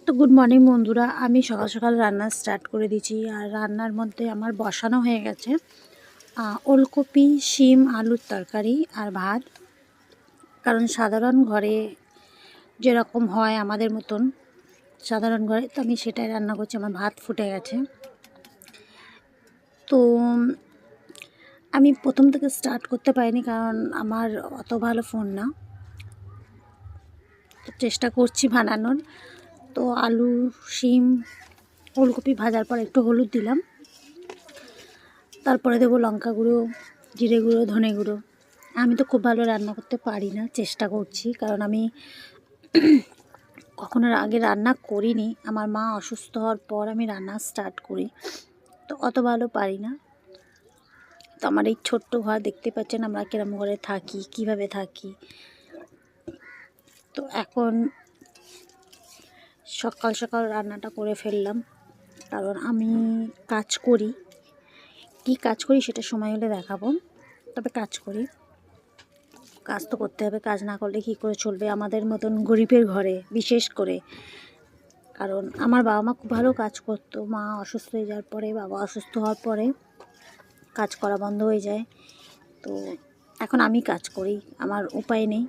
তো good morning বন্ধুরা, আমি সকাল সকাল রান্না স্টার্ট করে দিয়েছি। আর রান্নার মধ্যে আমার বসানো হয়ে গেছে ওলকপি শিম আলুর তরকারি আর ভাত। কারণ সাধারণ ঘরে যেরকম হয় আমাদের মতন সাধারণ ঘরে, তো আমি সেটাই রান্না করছি। আমার ভাত ফুটে গেছে। তো আমি প্রথম থেকে স্টার্ট করতে পারিনি, কারণ আমার অত ভালো ফোন না, তো চেষ্টা করছি বানানোর। তো আলু শিম ওলকপি ভাজার পর একটু হলুদ দিলাম, তারপরে দেবো লঙ্কা গুঁড়ো, জিরে গুঁড়ো, ধনে গুঁড়ো। আমি তো খুব ভালো রান্না করতে পারি না, চেষ্টা করছি, কারণ আমি কখনো আগে রান্না করিনি। আমার মা অসুস্থ হওয়ার পর আমি রান্না স্টার্ট করি, তো অত ভালো পারি না। তো আমার এই ছোট্ট ঘর দেখতে পাচ্ছেন আমরা কিরম ঘরে থাকি, কিভাবে থাকি। তো এখন সকাল সকাল রান্নাটা করে ফেললাম, কারণ আমি কাজ করি। কি কাজ করি সেটা সময় হলে দেখাবো, তবে কাজ করি। কাজ তো করতে হবে, কাজ না করলে কী করে চলবে আমাদের মতন গরিবের ঘরে, বিশেষ করে। কারণ আমার বাবা মা খুব ভালো কাজ করতো, মা অসুস্থ হয়ে যাওয়ার পরে, বাবা অসুস্থ হওয়ার পরে কাজ করা বন্ধ হয়ে যায়। তো এখন আমি কাজ করি, আমার উপায় নেই।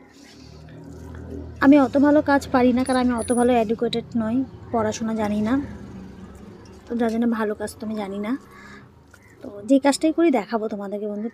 আমি অত ভালো কাজ পারি না, কারণ আমি অত ভালো এডুকেটেড নই, পড়াশোনা জানি না, তো যার জন্য ভালো কাজ তো আমি জানি না। তো যে কাজটাই করি দেখাবো তোমাদেরকে বন্ধু।